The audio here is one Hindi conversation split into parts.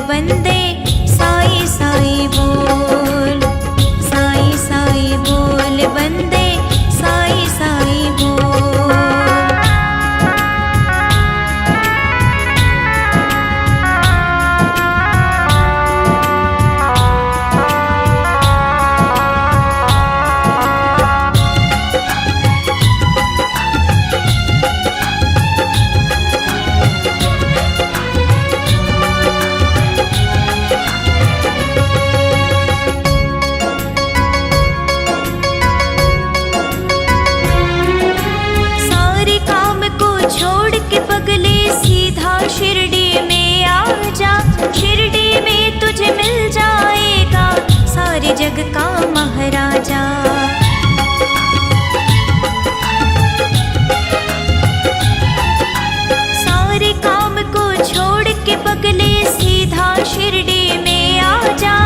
वंदे साई साई बोल, साई साई बोल वंदे साई साई बोल। शिरडी में आ जा, शिरडी में तुझे मिल जाएगा सारे जग का महाराजा। सारे काम को छोड़ के पगले सीधा शिरडी में आ जा,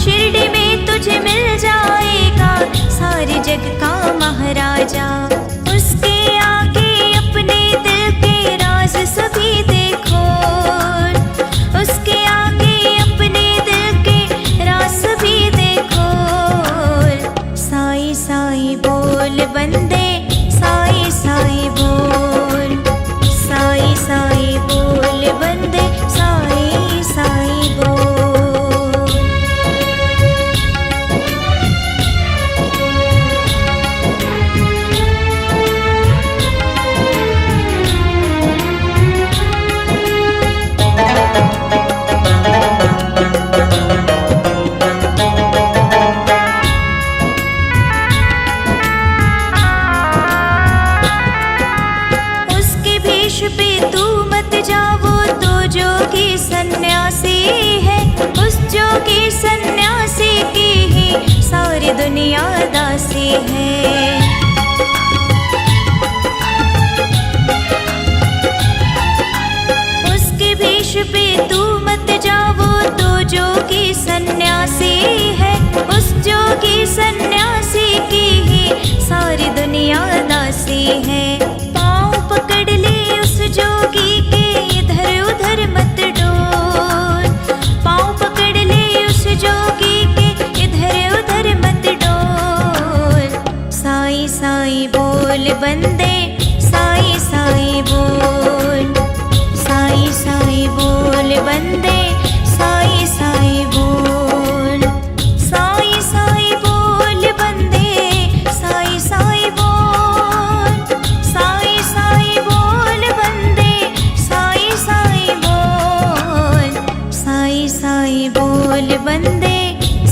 शिरडी में तुझे मिल जाएगा सारे जग का महाराजा। उसके आगे अपने दिल के राज सभी देखो, उसके आगे अपने दिल के राज भी देखो। साई साई बोल वंदे साई साई बोल, साई साई बोल वंदे साई साई बोल। पे तू मत जाओ तो जोगी सन्यासी है, उस जोगी सन्यासी की ही सारी दुनिया दासी है। उसके भेष पे तू मत जाओ तो जोगी सन्यासी है, उस जोगी सन्यासी की ही सारी दुनिया दासी है। पाँव पकड़ ले जोगी के इधर उधर मत डोल, पाँव पकड़ ले उस जोगी के इधर उधर मत डोल। साई साई बोल वंदे साई साई बोल, साई साई बोल वंदे साई साई बोल, साई साई बोल वंदे साई साई बोल, साई साई बोल वंदे साई साई बोल, साई साई बोल वंदे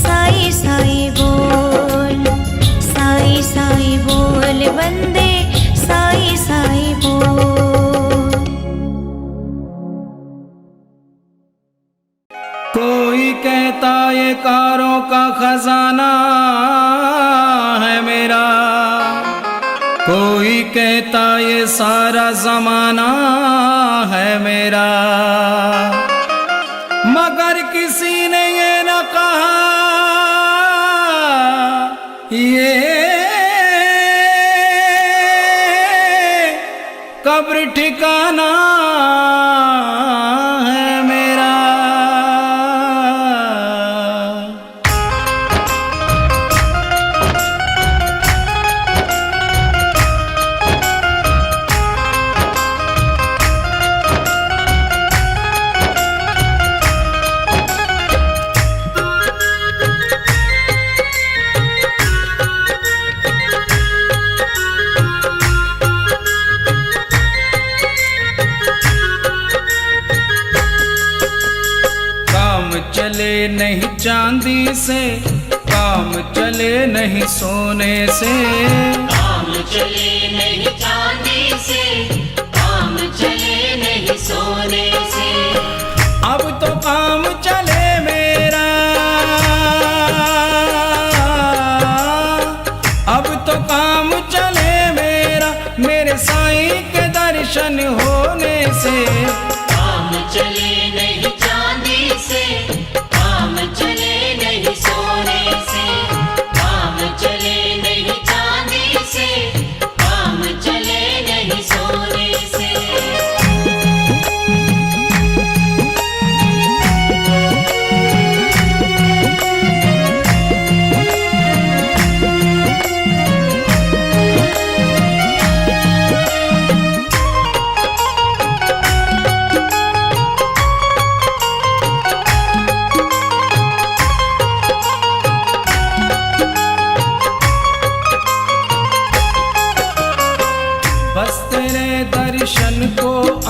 साई साई बोल, साई साई बोल वंदे साई साई बोल। कोई कहता ये कारों का खजाना है मेरा, कोई कहता ये सारा जमाना है मेरा, मगर किसी ने ये न कहा ये कब्र ठिकाना है मेरा। चले नहीं चांदी से, काम चले नहीं सोने से, काम चले नहीं चांदी से, काम चले नहीं सोने से। अब तो काम चले मेरा, अब तो काम चले मेरा, मेरे साईं के दर्शन होने से। काम चले नहीं चांदी से, काम चले नहीं सोने से, काम चले नहीं चांदी से, काम चले नहीं सोने से।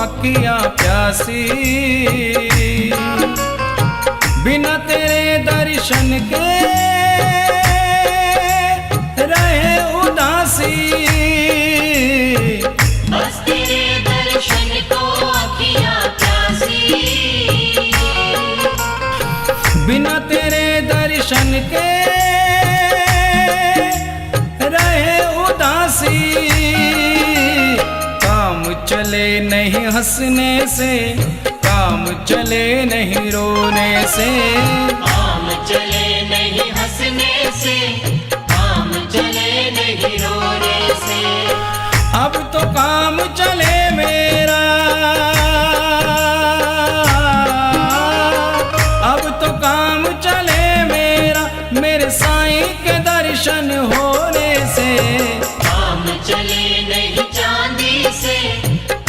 अखियां प्यासी, बिना तेरे दर्शन के रहे उदासी। बस तेरे दर्शन को अखियां प्यासी, बिना तेरे दर्शन के रहे उदासी। काम चले नहीं हंसने से, काम चले नहीं रोने से। काम चले नहीं हंसने से, काम चले नहीं रोने से। अब तो काम चले मेरा, अब तो काम चले मेरा, मेरे साईं के दर्शन होने से। काम चले नहीं चांदी से,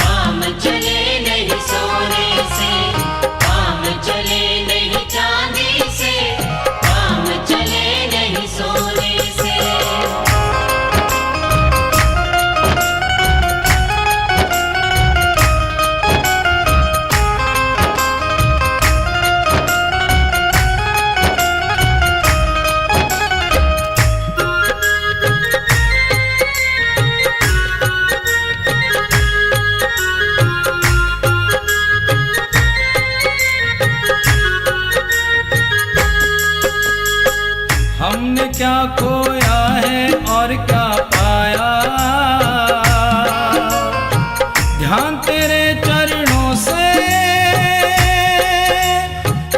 काम चले नहीं सोने से। काम चले नहीं चांदी से, काम चले नहीं सोने से। हमने क्या खोया है और क्या पाया, ध्यान तेरे चरणों से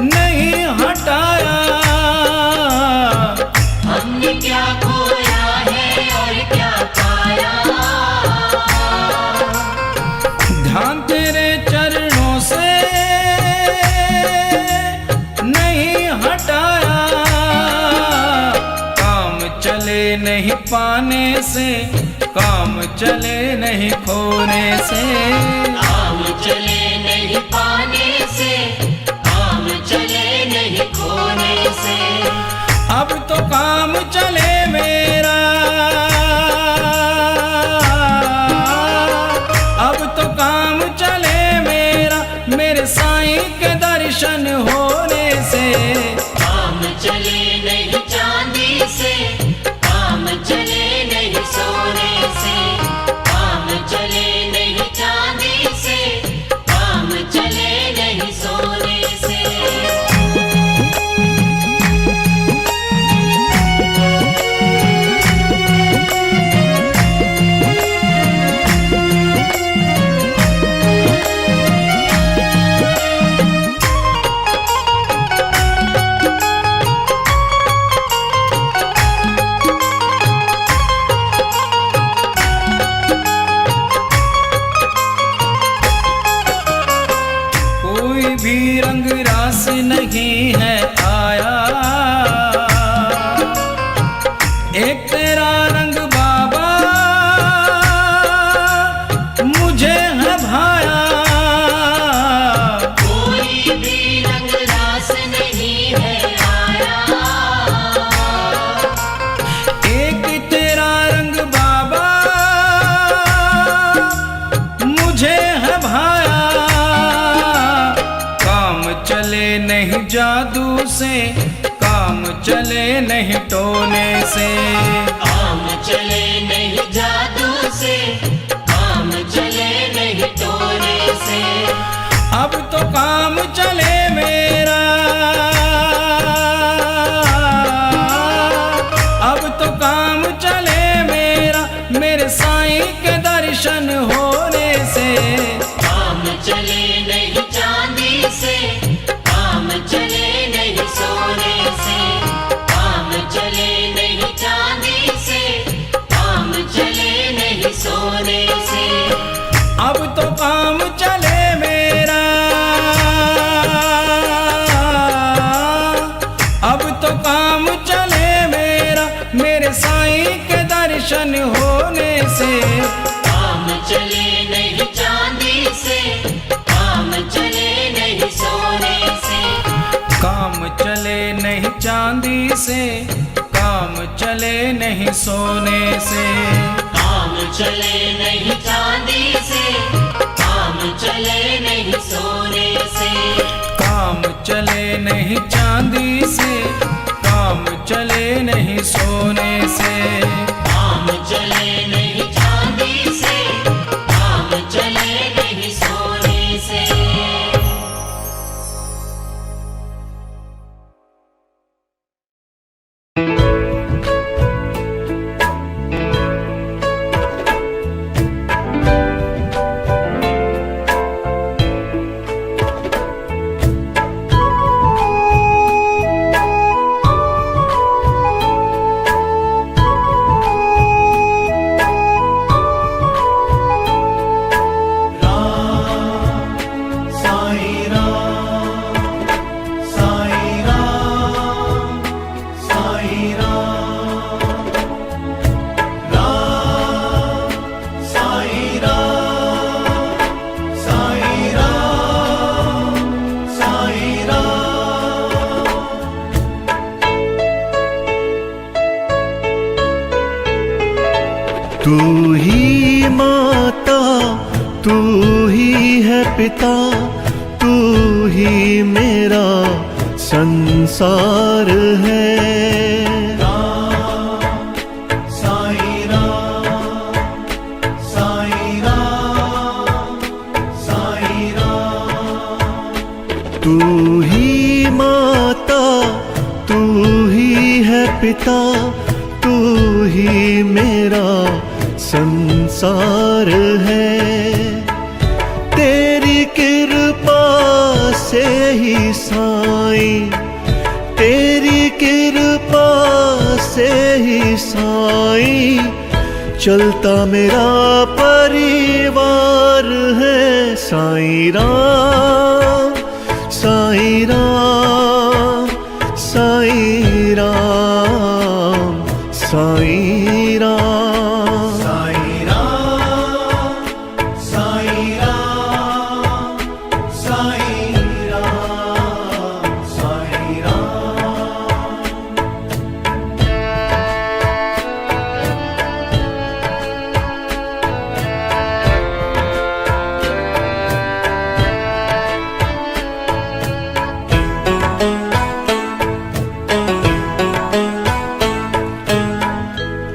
नहीं हटाया। हमने क्या खोया है और क्या पाया, ध्यान तेरे चरणों से नहीं हटाया। काम चले नहीं पाने से, काम चले नहीं खोने से। काम चले नहीं पाने से, काम चले नहीं खोने से। अब तो काम चले मेरा, अब तो काम चले मेरा, मेरे साईं के दर्शन होने से। काम चले नहीं चांदी से, काम चले नहीं सोने से। काम चले नहीं चांदी से, काम चले नहीं सोने से। कोई भी रंग रास नहीं है आया, एक तेरा रंग बाबा मुझे है भाया। कोई भी रंग रास नहीं है आया, एक तेरा रंग बाबा मुझे है भाया। काम चले नहीं जादू से, काम चले नहीं टोने से। काम चले नहीं जादू से, काम चले नहीं टोने से। अब तो काम चले मेरा, अब तो काम चले मेरा, मेरे साईं के दर्शन होने से। काम चले नहीं चांदी से, काम चले नहीं सोने से। काम चले नहीं चांदी से, काम चले नहीं सोने से। अब तो काम चले मेरा, अब तो काम चले मेरा, मेरे साईं के दर्शन होने से। काम चले नहीं चांदी से, काम चले नहीं सोने से। काम चले नहीं चांदी से, काम चले नहीं सोने से। काम चले नहीं चांदी से, काम चले चले नहीं चांदी से, काम चले नहीं सोने से। काम चले नहीं चांदी से, काम चले नहीं सोने से। तू ही माता, तू ही है पिता, तू ही मेरा संसार है। तू ही माता, तू ही है पिता, तू ही मेरा संसार है। तेरी कृपा से ही साईं, तेरी कृपा से ही साईं चलता मेरा परिवार है। साईं राम, साईं राम, साईं राम, साईं राम।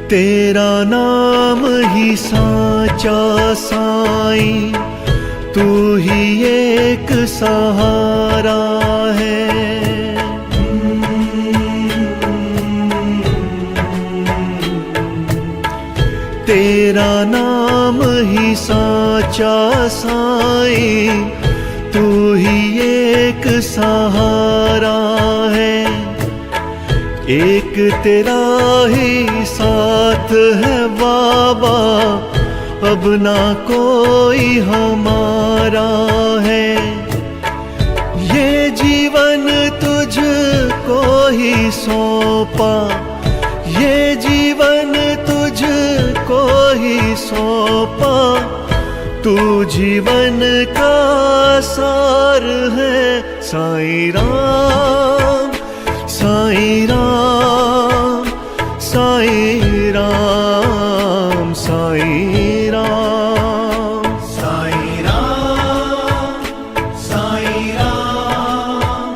तेरा नाम ही साचा साईं, तू ही एक सहारा है। तेरा नाम ही साचा साईं, तू ही एक सहारा है। एक तेरा ही साथ है बाबा, अब ना कोई हमारा है। ये जीवन तुझको ही सौंपा, ये जीवन तुझको ही सौंपा, तू जीवन का सार है। साईं राम, साईं राम, साईं राम, साईं राम, साईं राम, साईं राम,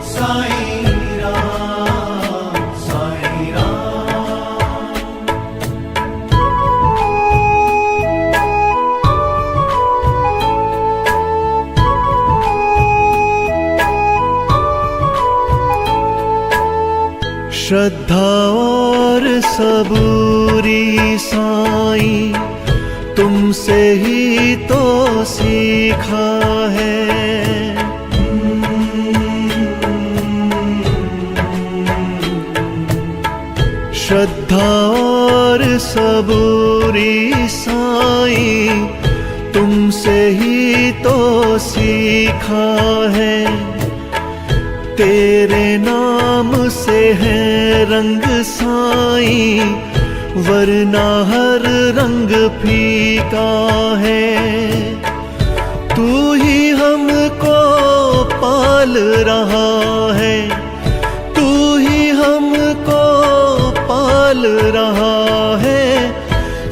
साईं राम, साईं राम। श्रद्धा और सबूरी साईं, तुमसे ही तो सीखा है। श्रद्धा और सबूरी साईं, तुमसे ही तो सीखा है। तेरे नाम से है रंग साईं, वरना हर रंग फीका है। तू ही हमको पाल रहा है, तू ही हमको पाल रहा है।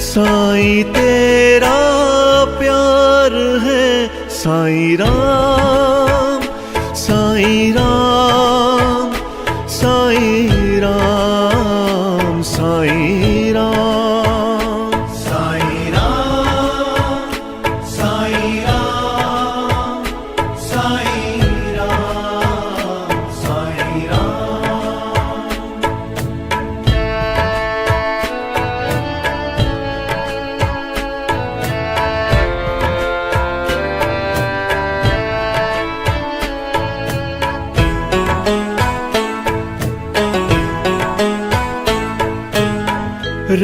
साईं तेरा प्यार है। साईं राम, साईं राम,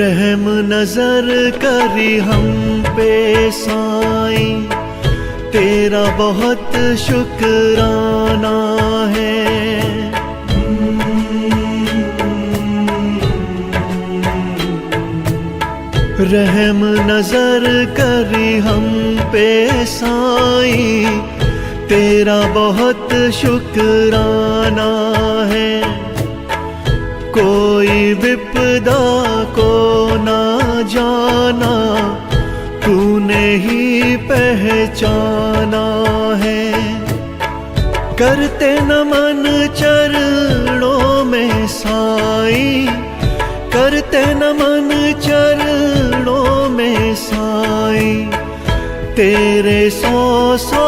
रहम नजर करी हम पे साईं, तेरा बहुत शुक्राना है। रहम नजर करी हम पे साईं, तेरा बहुत शुक्राना है। कोई विपदा को ना जाना, तूने ही पहचाना है। करते नमन चरणों में साईं, करते नमन चरणों में साईं, तेरे 100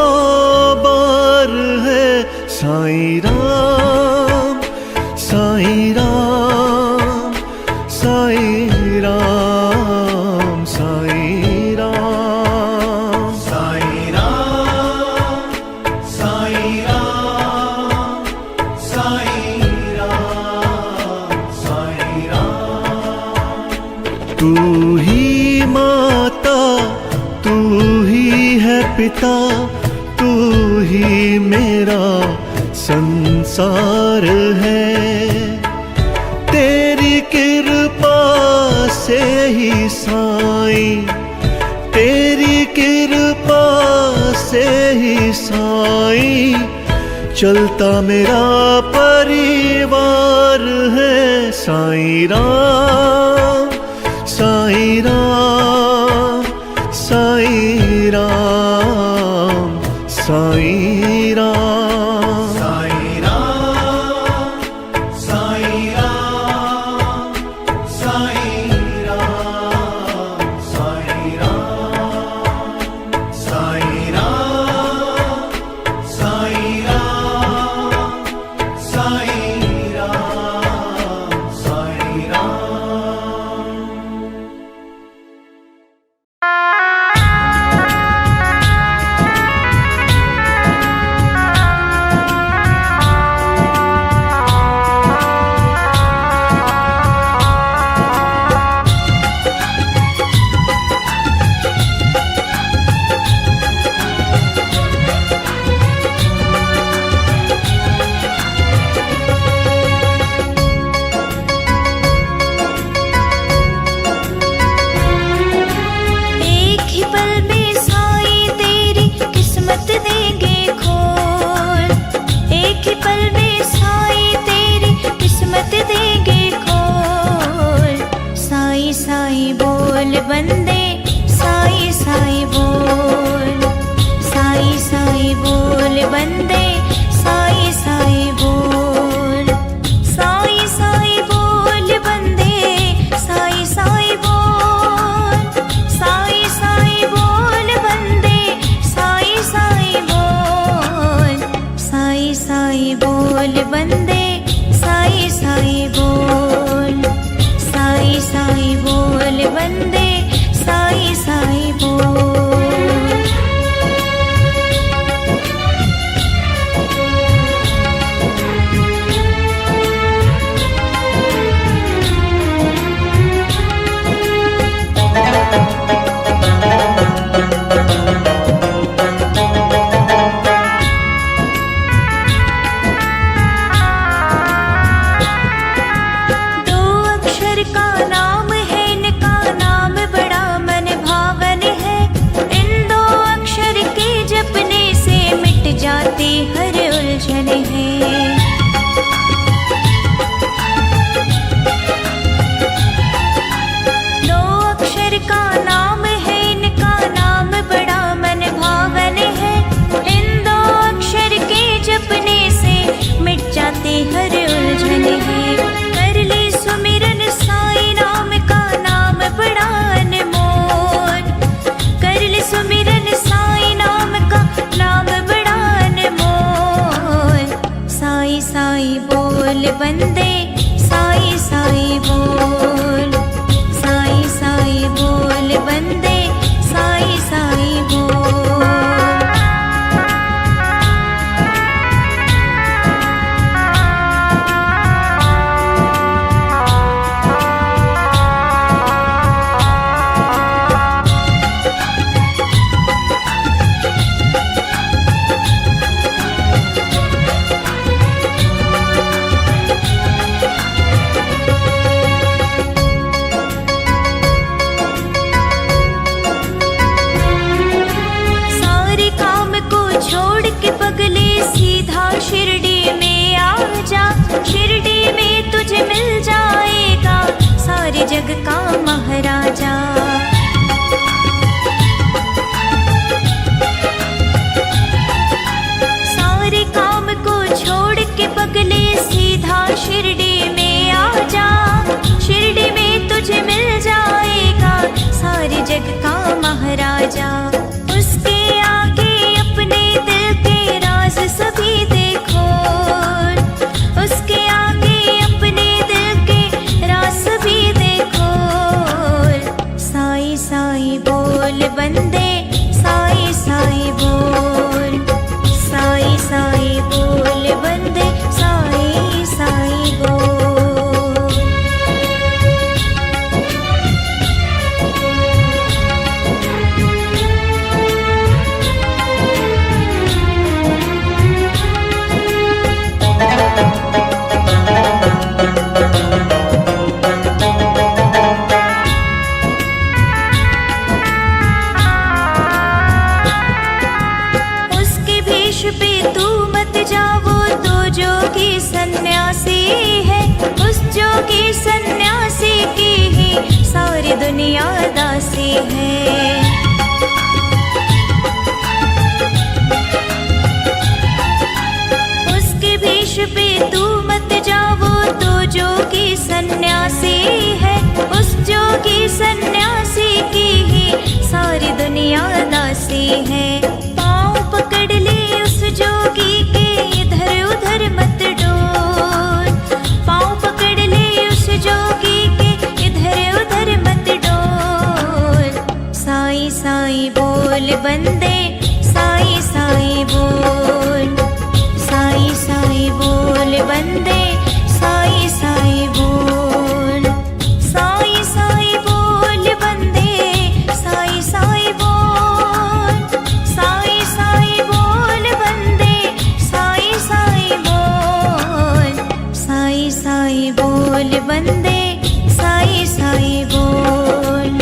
बार है साईं राम, साईं राम, साईं राम, साईं राम, साईं राम, साईं राम, साईं राम, साईं राम। तू ही माता, तू ही है पिता, तू ही मेरा संसार है। तेरी कृपा से ही साईं, तेरी कृपा से ही साईं, चलता मेरा परिवार है। साईं राम, साईं राम, साईं राम, साईं राम, साईं राम, साईं राम, साईं राम, साईं राम, साईं राम, साईं राम, साईं राम, साईं राम। एक ही पल में साईं तेरी किस्मत देंगे खोल, एक ही पल में साईं तेरी किस्मत देंगे खोल। साईं साईं बोल बंदे, साईं साईं बोल, साईं साईं बोल बंदे, साईं साईं बोल, साईं साईं बोल बंदे, साईं साईं बोल, साईं साईं बोल बंदे, साईं साईं बोल, साईं साईं बोल बंदे, साईं साईं बोल, साईं साईं बोल बंदे, साईं साईं बोल। दो अक्षर का नाम है, इनका नाम बड़ा मन भावन है। इन दो अक्षर के जपने से मिट जाती हर उलझन है। दो अक्षर का नाम जग का महाराजा। सारे काम को छोड़ के पगले सीधा शिरडी में आ जा। शिरडी में तुझे मिल जाएगा सारे जग का महाराजा। उसके आगे अपने दिल के राज सभी देखो, उसके आगे अपने दिल के राज सभी देखो। साईं साईं बोल बंदे, साईं साईं बोल, साईं साईं बोल बंदे, साईं साईं बोल। उसके भेष पे तू मत जा, वो तो जोगी सन्यासी है। उस जोगी सन्यासी की ही सारी दुनिया दासी है। उसके भेष पे तू मत जा, वो तो जोगी सन्यासी है। उस जोगी सन्यासी की ही सारी दुनिया दासी है। पाँव पकड़ ले उस जोगी के, इधर उधर मत डोल। पाँव पकड़ ले उस जोगी के, इधर उधर मत डोल। साईं साईं बोल बंदे, साईं साईं बोल, साईं साईं बोल बंदे, साईं साईं बोल। साईं साईं बोल बंदे, साईं साईं बोल, साईं साईं बोल बंदे, साईं साईं बोल। साईं साईं बोल बंदे, साईं साईं बोल,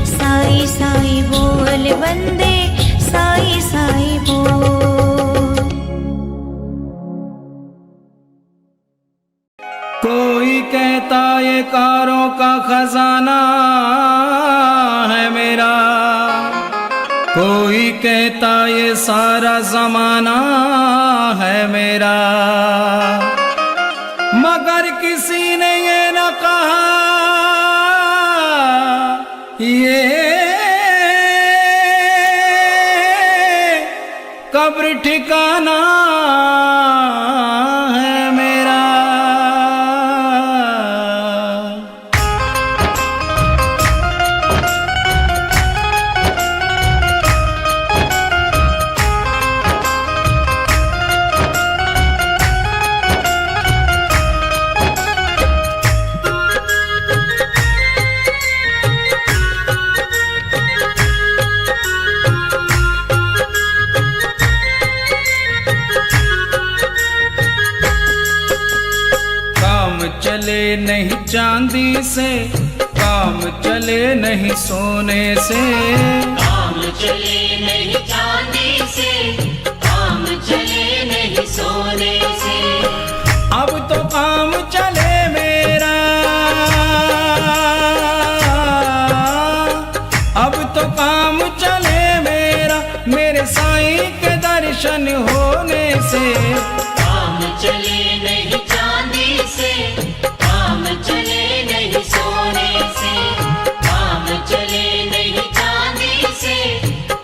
साईं साईं बोल बंदे, साईं साईं बोल। कोई कहता ये कारों का खजाना है मेरा, कोई कहता ये सारा जमाना है मेरा। मगर किसी ने ये न कहा ये कब्र ठिकाना है मेरा। चले नहीं चांदी से, काम चले नहीं सोने से। काम चले नहीं चांदी से, काम चले नहीं सोने से। अब तो काम चले मेरा, अब तो काम चले मेरा, मेरे साईं के दर्शन होने से। काम चले नहीं चांदी से, काम चले नहीं सोने से। काम चले नहीं चांदी से,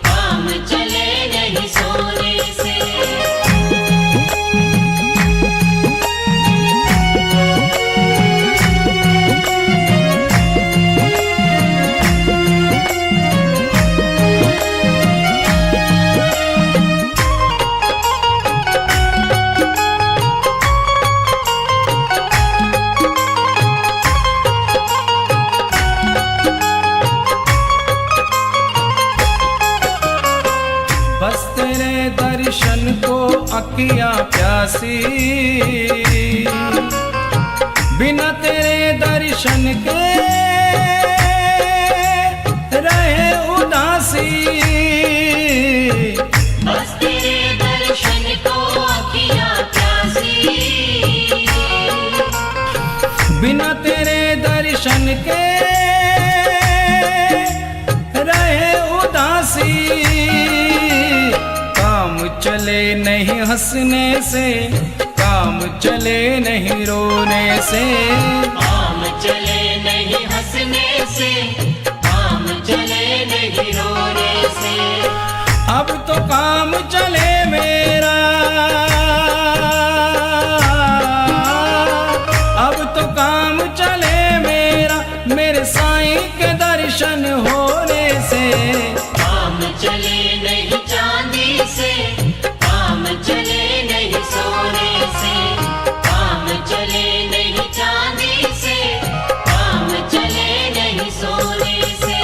काम चले नहीं सोने से। दर्शन को अखियां प्यासी, बिना तेरे दर्शन के रहे उदासी। बस तेरे दर्शन को अखियां प्यासी, बिना तेरे दर्शन के चले नहीं हंसने से, काम चले नहीं रोने से। काम चले नहीं हंसने से, काम चले नहीं रोने से। अब तो काम चले मेरा, अब तो काम चले मेरा, मेरे साईं के दर्शन होने से। काम चले नहीं चांदी से, काम चले नहीं सोने से। काम चले नहीं चांदी से, काम चले नहीं सोने से।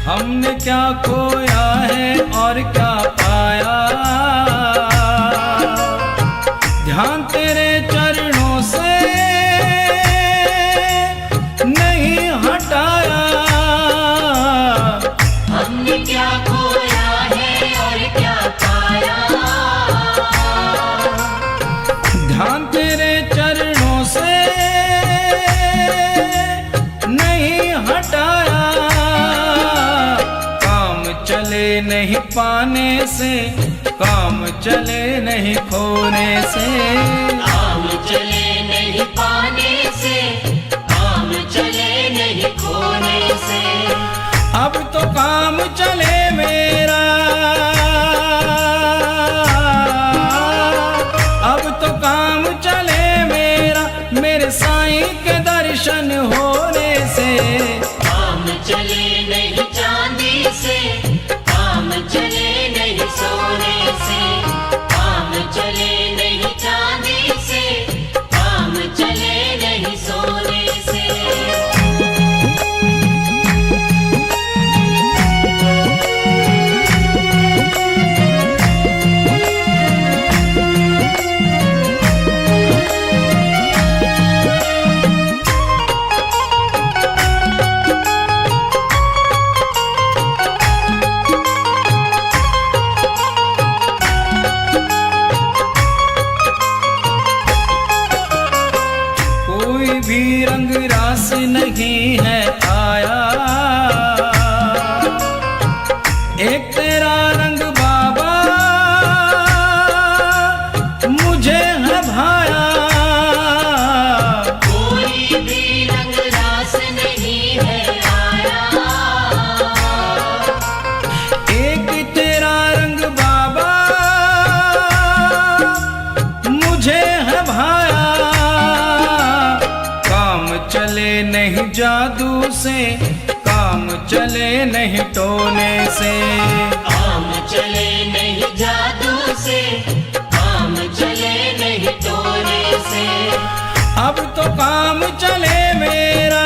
हमने क्या खोया है और क्या पाया, ध्यान तेरे चरणों से नहीं हटाया। हमने क्या खोया है और क्या पाया, ध्यान तेरे चरणों से नहीं हटाया। काम चले नहीं पाने से, काम चले नहीं खोने से। काम चले नहीं पाने से, काम चले नहीं खोने से। अब तो काम चले मेरा, अब तो काम चले मेरा, मेरे साईं के दर्शन होने से। काम चले नहीं चांदी से, काम चले नहीं सोने से। काम चले नहीं चांदी से, काम चले नहीं सोने से। कोई भी रंग रास नहीं है आया, एक तेरा रंग बाबा मुझे है भाया। कोई भी रंग रास नहीं है आया, एक तेरा रंग बाबा मुझे है भाया। काम चले नहीं जादू से, काम चले नहीं टोने से। काम चले नहीं जादू से, काम चले नहीं टोने से। अब तो काम चले मेरा,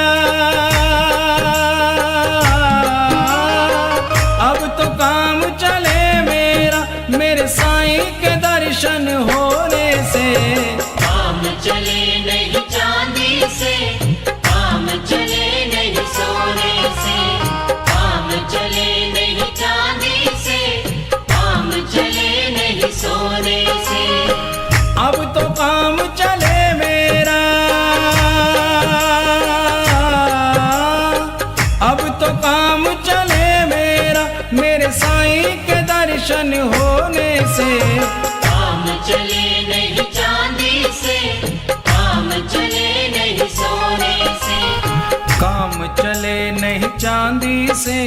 अब तो काम चले मेरा, मेरे साईं के दर्शन होने से। काम चले नहीं चांदी से, काम चले नहीं सोने से। काम चले नहीं चांदी से, काम चले नहीं सोने से। अब तो काम चले मेरा, अब तो काम चले मेरा, मेरे साईं के दर्शन होने से। काम चले नहीं चांदी से, काम चले नहीं सोने से। काम चले नहीं चांदी से,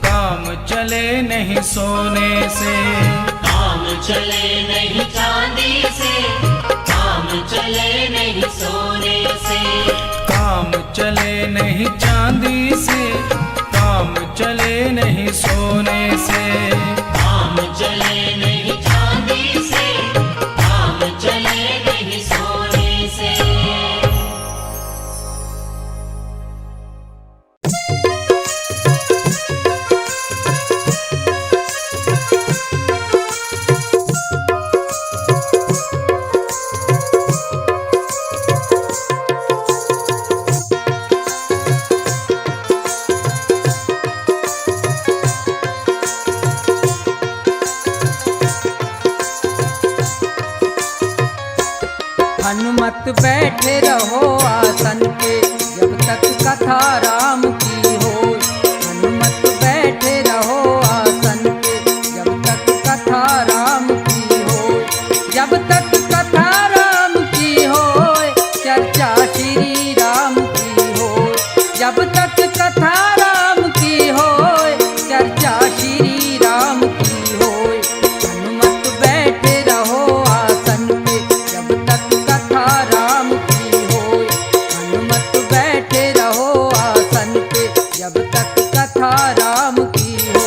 काम चले नहीं सोने से। काम चले नहीं चांदी से, काम चले नहीं सोने से। काम चले नहीं चांदी से, काम चले नहीं सोने से। काम चले नहीं चांदी से, काम चले नहीं सोने से। हनुमत बैठे रहो आसन पे जब तक कथा राम की हो। हनुमत बैठे रहो आसन पे जब तक कथा राम की हो। जब तक कथा राम की हो चर्चा श्री राम की हो। जब तक कथा राम की हो चर्चा श्री राम की हो। हनुमत बैठे रहो आसन पे जब तक कथा राम की हो। हनुमत बैठे रहो आसन पे जब तक कथा राम की हो।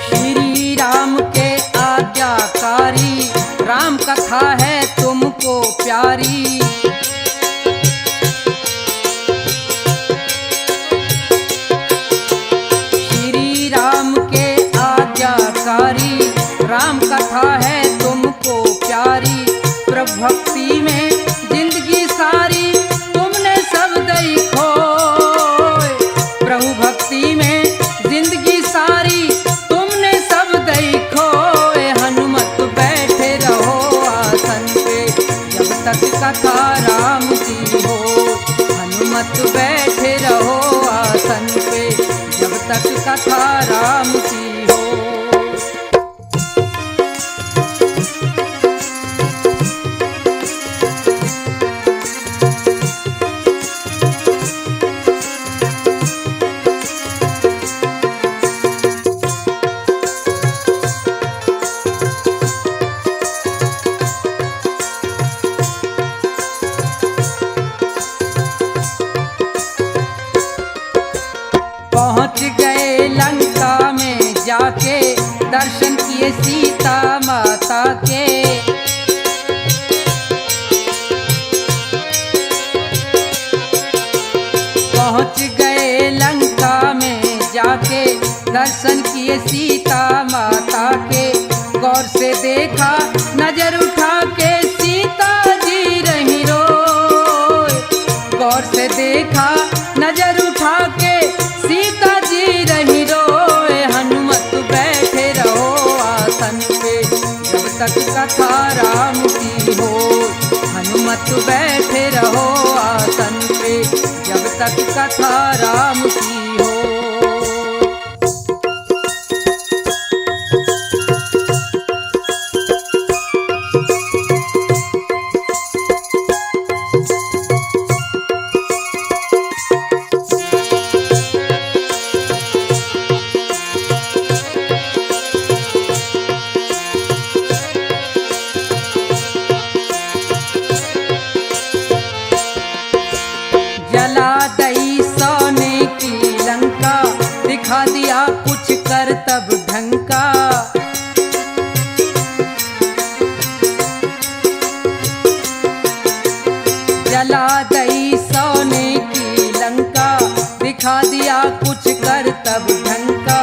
श्री राम के आज्ञाकारी राम कथा है तुमको प्यारी। श्री राम के आज्ञाकारी राम कथा है तुमको प्यारी। प्रभु भक्ति में जिंदगी सारी तुमने सब दई खोए। प्रभु भक्ति में जिंदगी सारी तुमने सब दई खोए। हनुमत बैठे रहो आसन पे जब तक कथा राम की हो। हनुमत बैठे रहो आसन पे जब तक कथा राम की हो। पहुँच गए लंका में जाके दर्शन किए सीता माता के। पहुँच गए लंका में जाके दर्शन किए सीता माता के। गौर से देखा नजर उठा के सीता जी रही रोए। गौर से देखा नजर उठा के सीता जी रही रोए। हनुमत बैठे रहो आसन पे जब तक कथा राम की हो। हनुमत बैठे रहो आसन पे जब तक कथा राम की हो। जला दई सोने की लंका दिखा दिया कुछ कर तब ढंका। जला दई सोने की लंका दिखा दिया कुछ कर तब ढंका।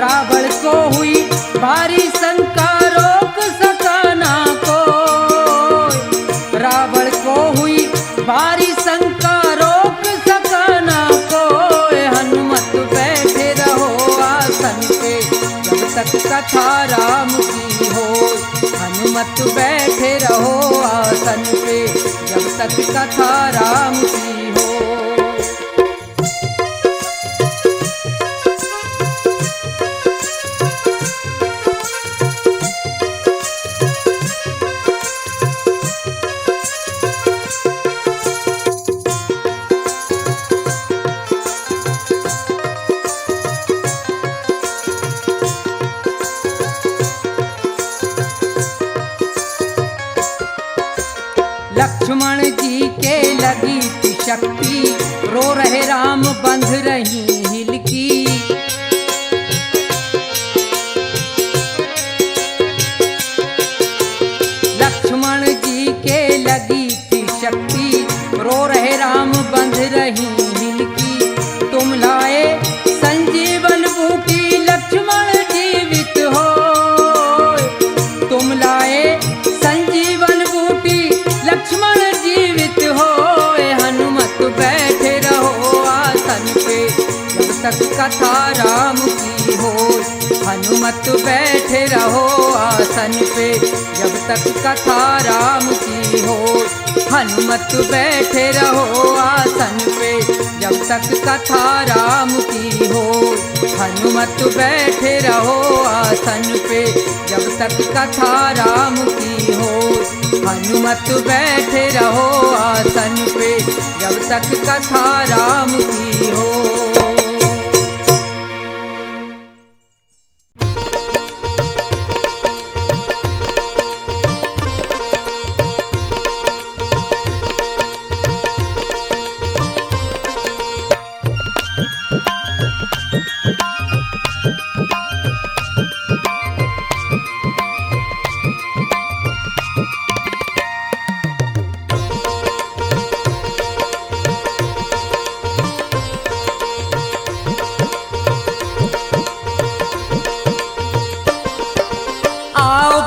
रावण को हुई भारी शंका रोक सका ना कोई। रावण को हुई भारी शंका रोक सका ना कोई। हनुमत बैठे रहो आसन पे जब तक कथा राम की हो। हनुमत बैठे रहो आसन पे जब तक कथा राम की हो। लक्ष्मण जी के लगी थी शक्ति रो रहे राम बंध रही हिलकी। लक्ष्मण जी के लगी थी शक्ति रो रहे राम बंध रही हिलकी। तुम कथा राम की होय। हनुमत बैठे रहो आसन पे जब तक कथा राम की होय। हनुमत बैठे रहो आसन पे जब तक कथा राम की होय। हनुमत बैठे रहो आसन पे जब तक कथा राम की होय। हनुमत बैठे रहो आसन पे जब तक कथा राम की हो।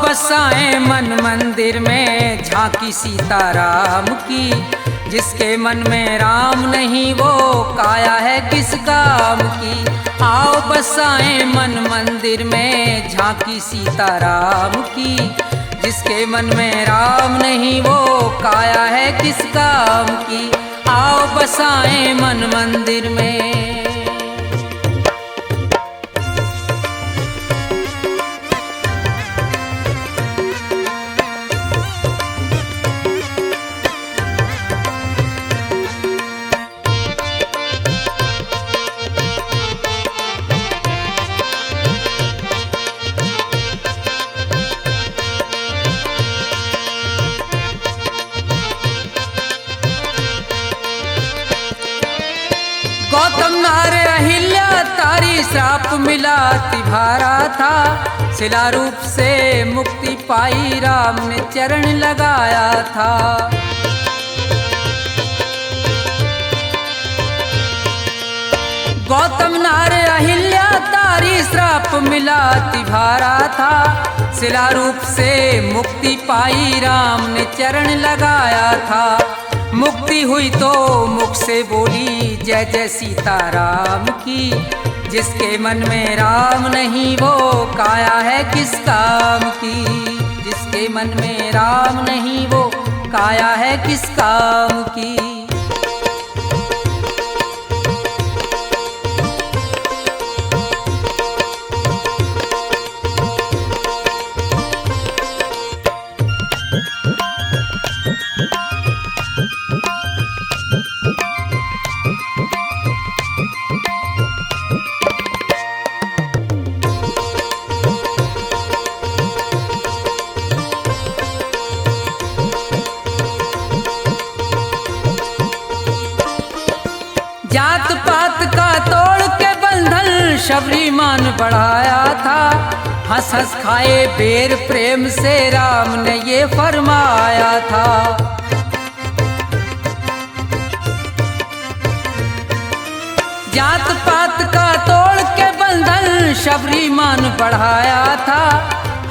बसाएं मन मंदिर में झांकी सीताराम की। जिसके मन में राम नहीं वो काया है किस काम की। आओ बसाएं मन मंदिर में झांकी सीताराम की। जिसके मन में राम नहीं वो काया है किस काम की। आओ बसाएं मन मंदिर में। गौतम नार अहिल्या तारी श्राप मिला तिभारा था। शिला रूप से मुक्ति पाई राम ने चरण लगाया था। गौतम नार अहिल्या तारी श्राप मिला तिभारा था। शिला रूप से मुक्ति पाई राम ने चरण लगाया था। मुक्ति हुई तो मुख से बोली जय जय सीताराम की। जिसके मन में राम नहीं वो काया है किस काम की। जिसके मन में राम नहीं वो काया है किस काम की। जात पात का तोड़ के बंधन शबरीमान बढ़ाया था। हंस हंस खाए बेर प्रेम से राम ने ये फरमाया था। जात पात का तोड़ के बंधन शबरीमान बढ़ाया था।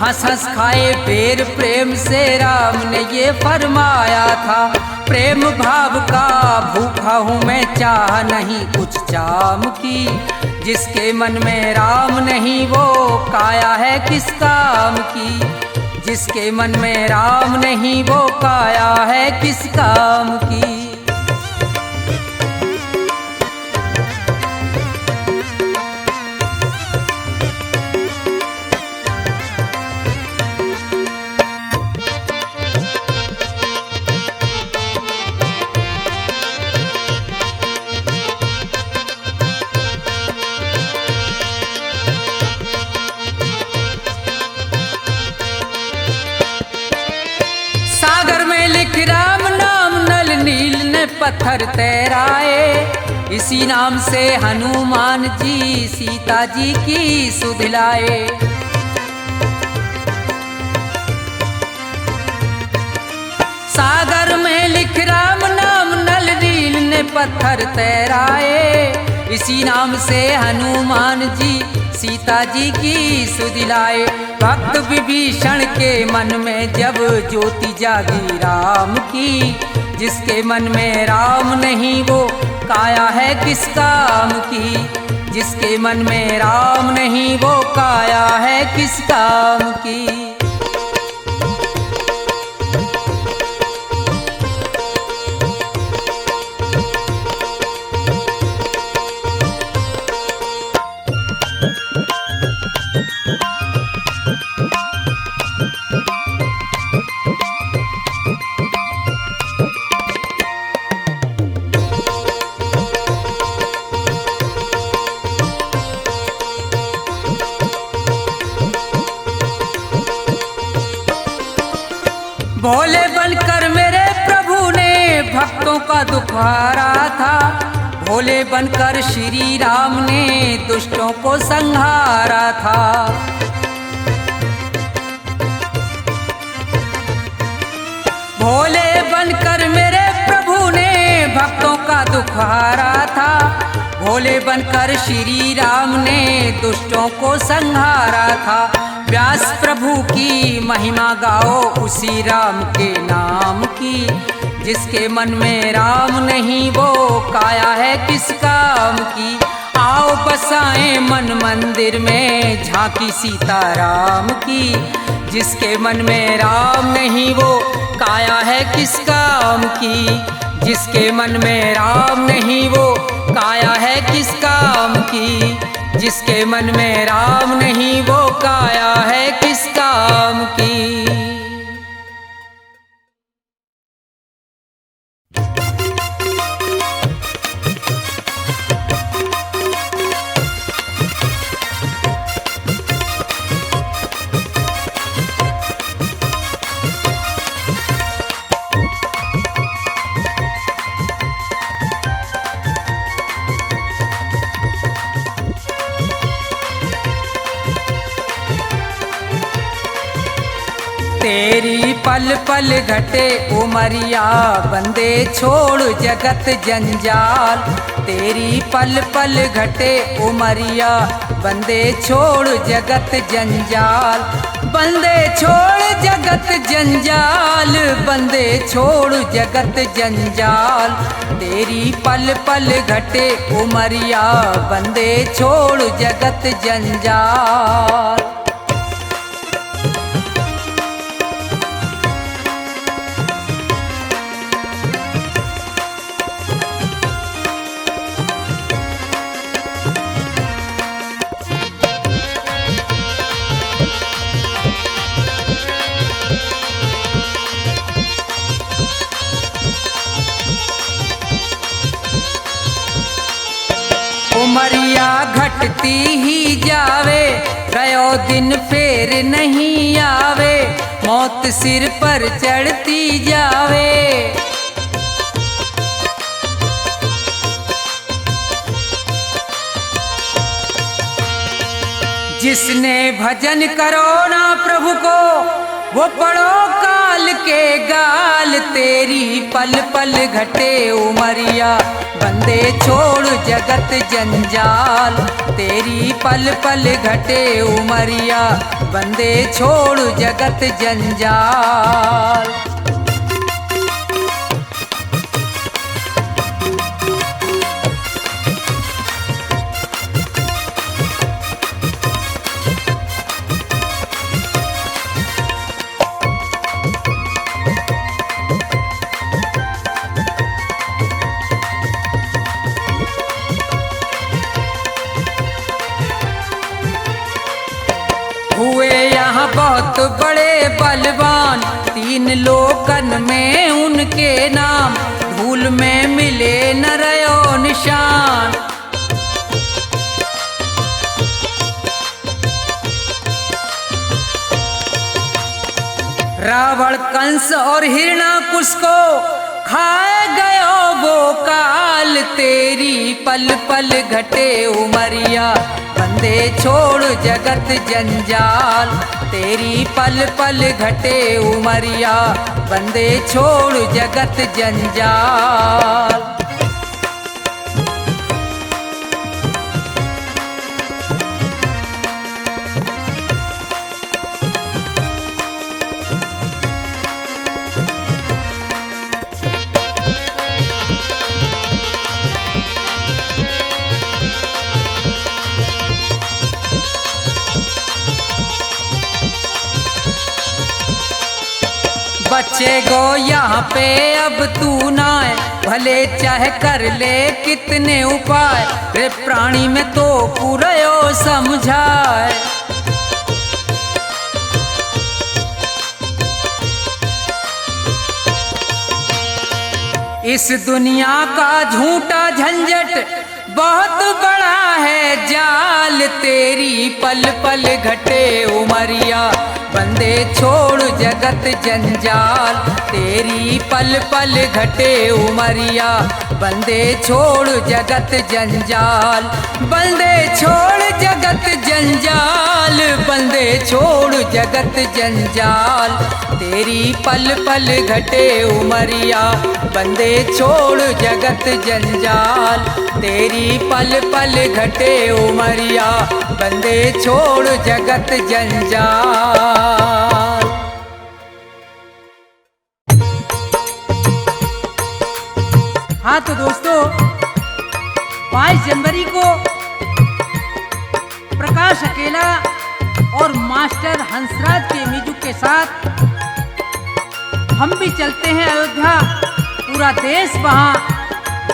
हंस हंस खाए बेर प्रेम से राम ने ये फरमाया था। प्रेम भाव का भूखा हूँ मैं चाह नहीं कुछ चाम की। जिसके मन में राम नहीं वो काया है किस काम की। जिसके मन में राम नहीं वो काया है किस काम की। राम नाम नल नील ने पत्थर तैराए। इसी नाम से हनुमान जी सीता जी की सुध लाए। सागर में लिख राम नाम नल नील ने पत्थर तैराए। इसी नाम से हनुमान जी सीता जी की सुध लाए। भक्त विभीषण के मन में जब ज्योति जागी राम की। जिसके मन में राम नहीं वो काया है किस काम की। जिसके मन में राम नहीं वो काया है किस काम की। भोले बनकर मेरे प्रभु ने भक्तों का दुख हारा था। भोले बनकर श्री राम ने दुष्टों को संहारा था। भोले बनकर मेरे प्रभु ने भक्तों का दुख हारा था। भोले बनकर श्री राम ने दुष्टों को संहारा था। व्यास प्रभु की महिमा गाओ उसी राम के नाम की। जिसके मन में राम नहीं वो काया है किस काम की। आओ बसाएं मन मंदिर में झांकी सीताराम की। जिसके मन में राम नहीं वो काया है किस काम की। जिसके मन में राम नहीं वो काया है किस काम की। जिसके मन में राम नहीं वो काया है किस काम की। तेरी पल पल घटे उमरिया बंदे छोड़ जगत जंजाल। तेरी पल पल घटे उमरिया बंदे छोड़ जगत जंजाल। बंदे छोड़ जगत जंजाल। बंदे छोड़ जगत जंजाल। तेरी पल पल घटे उमरिया बंदे छोड़ जगत जंजाल। उमरिया घटती ही जावे गयो दिन फेर नहीं आवे। मौत सिर पर चढ़ती जावे। जिसने भजन करो ना प्रभु को वो पढ़ो काल के गाल। तेरी पल पल घटे उमरिया बंदे छोड़ जगत जंजाल। तेरी पल पल घटे उमरिया बंदे छोड़ जगत जंजाल। हुए यहाँ बहुत बड़े बलवान। तीन लोकन में उनके नाम। धूल में मिले न रयो निशान। रावण कंस और हिरणाकुश को खाए गयो वो काल। तेरी पल पल घटे उमरिया बंदे छोड़ जगत जंजाल। तेरी पल पल घटे उमरिया बंदे छोड़ जगत जंजाल। बचेगो यहाँ पे अब तू ना है, भले चाहे कर ले कितने उपाय, रे प्राणी में तो पूरयो समझाए। इस दुनिया का झूठा झंझट बहुत बड़ा है जाल, तेरी पल पल घटे उमरिया, बंदे छोड़ जगत जंजाल। तेरी पल पल घटे उमरिया, बंदे छोड़ जगत जंजाल। बंदे छोड़ जगत जंजाल, बंदे छोड़ जगत जंजाल। तेरी पल पल घटे उमरिया, बंदे छोड़ जगत जंजाल। तेरी पल पल घटे उमरिया, बंदे छोड़ जगत जंजाल। हाँ तो दोस्तों, 22 जनवरी को प्रकाश अकेला और मास्टर हंसराज के म्यूजिक के साथ हम भी चलते हैं अयोध्या। पूरा देश वहाँ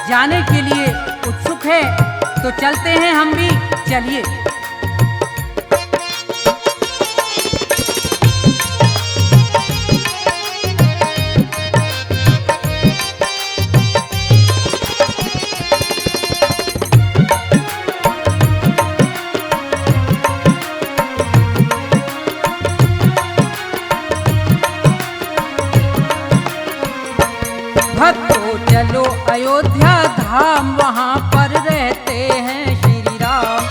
जाने के लिए उत्सुक है, तो चलते हैं हम भी, चलिए। भक्तों चलो अयोध्या धाम, वहाँ पर रहते हैं श्री राम।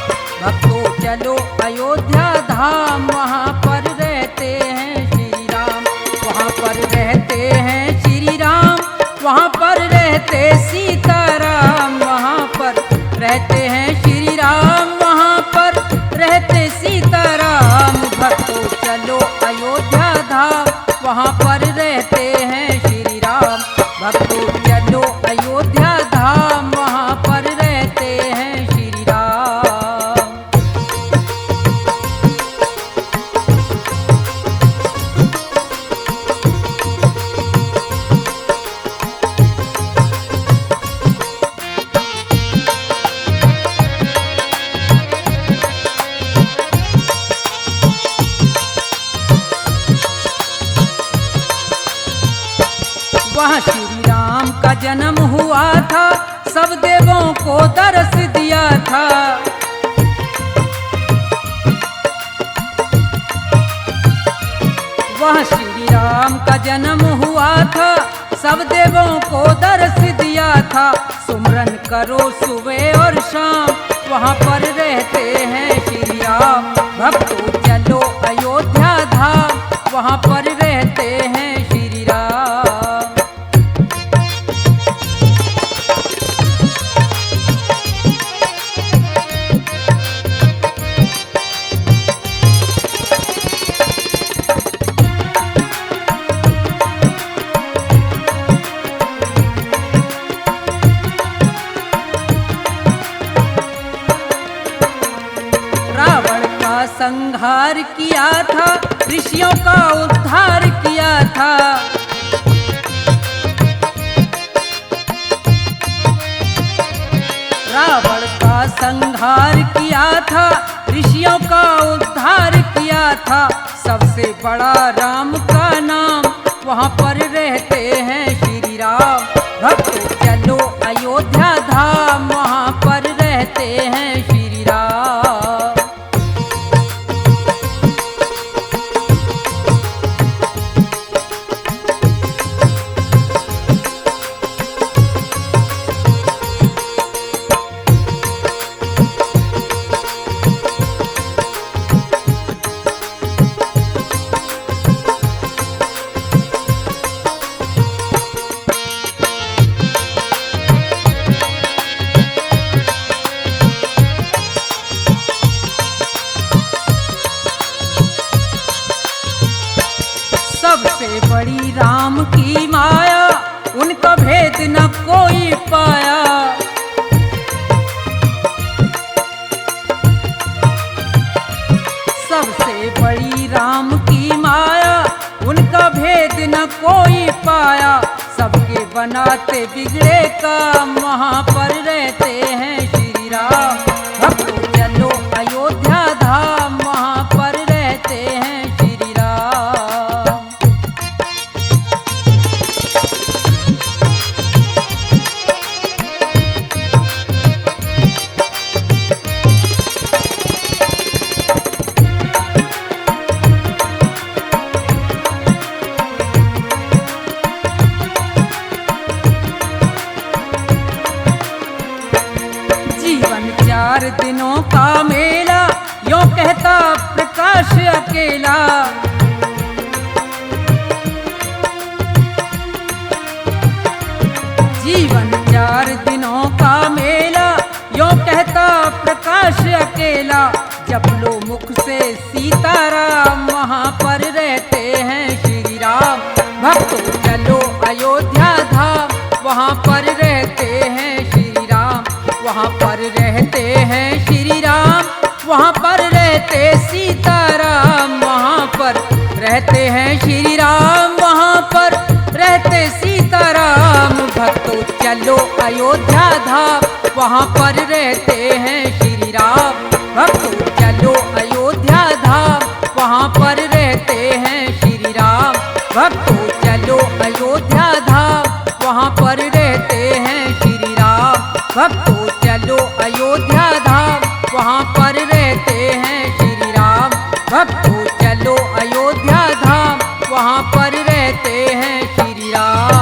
भक्तों चलो अयोध्या धाम, वहाँ पर रहते हैं श्री राम। वहाँ पर रहते हैं श्री राम, वहाँ पर रहते सीताराम। वहाँ पर रहते हैं श्री राम, वहाँ पर रहते सीताराम। भक्तों चलो अयोध्या धाम, वहाँ पर रहते हैं श्री राम। भक्तों चलो अयोध्या धाम, वहाँ पर रहते हैं श्री राम। वहाँ श्री राम का जन्म हुआ था, सब देवों को दर्श दिया था। वहाँ श्री राम का जन्म हुआ था, सब देवों को दर्श दिया था। सुमरन करो सुबह और शाम, वहाँ पर रहते हैं श्री राम। भक्तों चलो अयोध्या धाम, वहाँ पर रहते हैं श्री राम। संहार किया था, ऋषियों का उद्धार किया था। रावण का संहार किया था, ऋषियों का उद्धार किया था। सबसे बड़ा राम का नाम, वहाँ पर रहते हैं श्री राम। भक्तों चलो अयोध्या धाम, वहाँ पर रहते हैं श्री राम। बनाते बिगड़े काम, वहाँ पर रहते हैं श्री राम। भक्तों चलो अयोध्या धाम, वहाँ पर रहते हैं श्री राम। जीवन 4 दिनों का मेला, यूं कहता प्रकाश अकेला। जीवन 4 दिनों का मेला, यूं कहता प्रकाश अकेला। जप लो मुख से सीताराम, वहाँ पर रहते हैं श्री राम। भक्तों चलो अयोध्या धाम, वहाँ पर रहते हैं श्री राम। वहाँ पर रहते हैं श्री राम, वहाँ पर रहते सीताराम। वहाँ पर रहते हैं श्री राम, वहाँ पर रहते सीताराम। भक्तों चलो अयोध्या धाम, वहाँ पर रहते हैं श्री राम। भक्तों चलो अयोध्या धाम, वहाँ पर रहते हैं श्री राम। भक्तों चलो अयोध्या धाम, वहाँ पर रहते हैं श्री राम। भक्तों चलो अयोध्या धाम, वहाँ पर रहते हैं श्री राम। भक्तों चलो अयोध्या धाम, वहाँ पर रहते हैं श्री राम।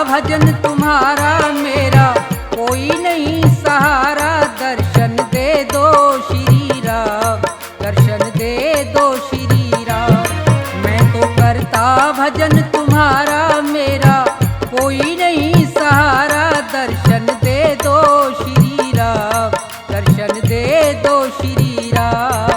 भजन तुम्हारा, मेरा कोई नहीं सहारा। दर्शन दे दो श्री राम, दर्शन दे दो श्री राम। मैं तो करता भजन तुम्हारा, मेरा कोई नहीं सहारा। दर्शन दे दो श्री राम, दर्शन दे दो श्री राम।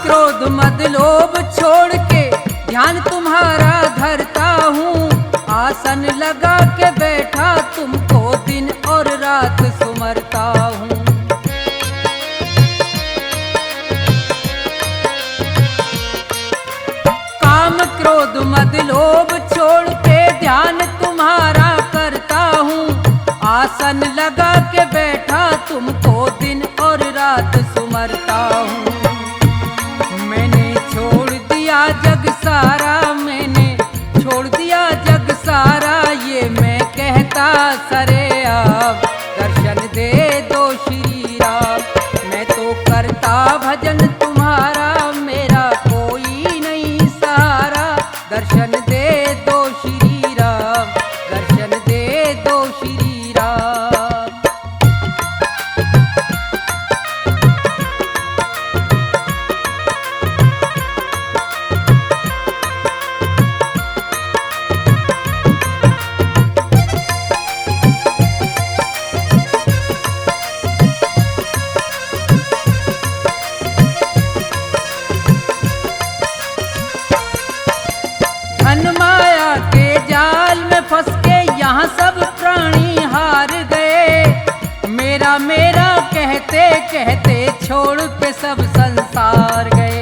क्रोध मद लोभ छोड़ के ध्यान तुम्हारा धरता हूँ। आसन लगा के बैठा तुमको दिन और रात सुमरता हूँ। काम क्रोध मद लोभ छोड़ के ध्यान तुम्हारा करता हूँ। आसन लगा के बैठा तुमको दिन और रात सुमरता हूँ। छोड़ दिया जग सारा, मैंने छोड़ दिया जग सारा। ये मैं कहता सरे आप, दर्शन दे दो श्री राम। मैं तो करता भजन तुम्हारा, मेरा कोई नहीं सहारा। दर्शन दे दो श्री राम, दर्शन दे दो श्री राम। फंस के यहाँ सब प्राणी हार गए। मेरा मेरा कहते कहते छोड़ के सब संसार गए।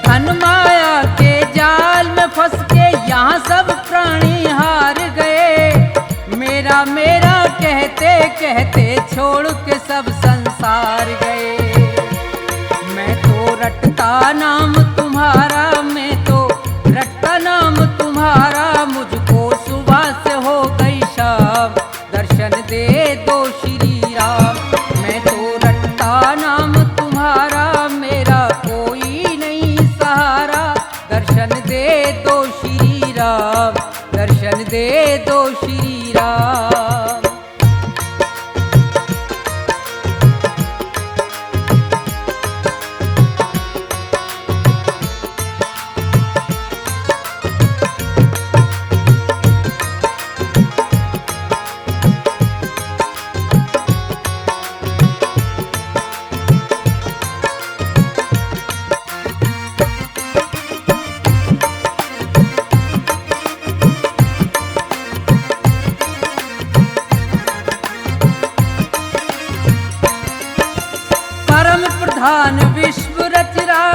धन माया के जाल में फंस के यहाँ सब प्राणी हार गए। मेरा मेरा कहते कहते छोड़ के सब संसार गए।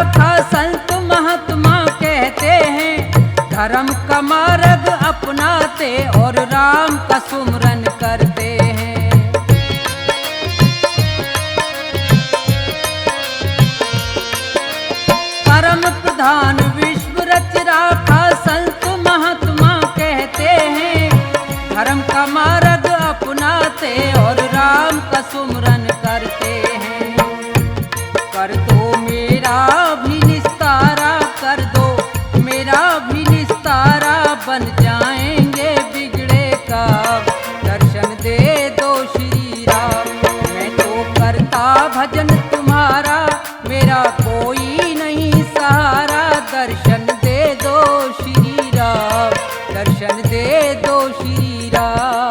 राखा संत महात्मा कहते हैं, धर्म का मार्ग अपनाते और राम का सुमरन करते हैं। परम प्रधान विश्व रच राखा संत महात्मा कहते हैं, धर्म का मार्ग अपनाते और राम का सुमरन करते हैं। कर दो मेरा भी निस्तारा, कर दो मेरा भी निस्तारा, बन जाएंगे बिगड़े काम, दर्शन दे दो श्री राम। मैं तो करता भजन तुम्हारा, मेरा कोई नहीं सहारा, दर्शन दे दो श्री राम, दर्शन दे दो श्री राम।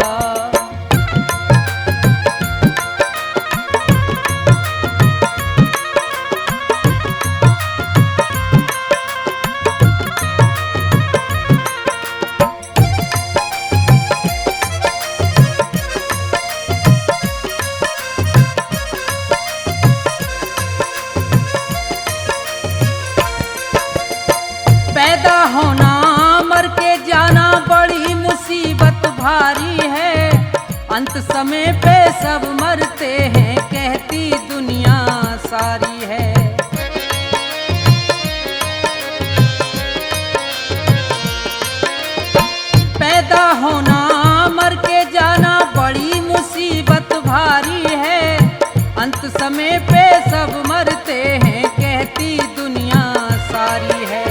पैदा होना मर के जाना बड़ी मुसीबत भारी है, अंत समय पे सब मरते हैं कहती दुनिया सारी है। पैदा होना मर के जाना बड़ी मुसीबत भारी है, अंत समय पे सब मरते हैं कहती दुनिया सारी है।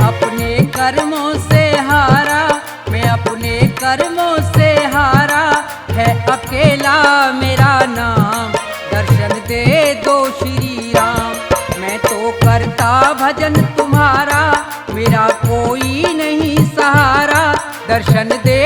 अपने कर्मों से हारा, मैं अपने कर्मों से हारा, है अकेला मेरा नाम, दर्शन दे दो श्री राम। मैं तो करता भजन तुम्हारा, मेरा कोई नहीं सहारा, दर्शन दे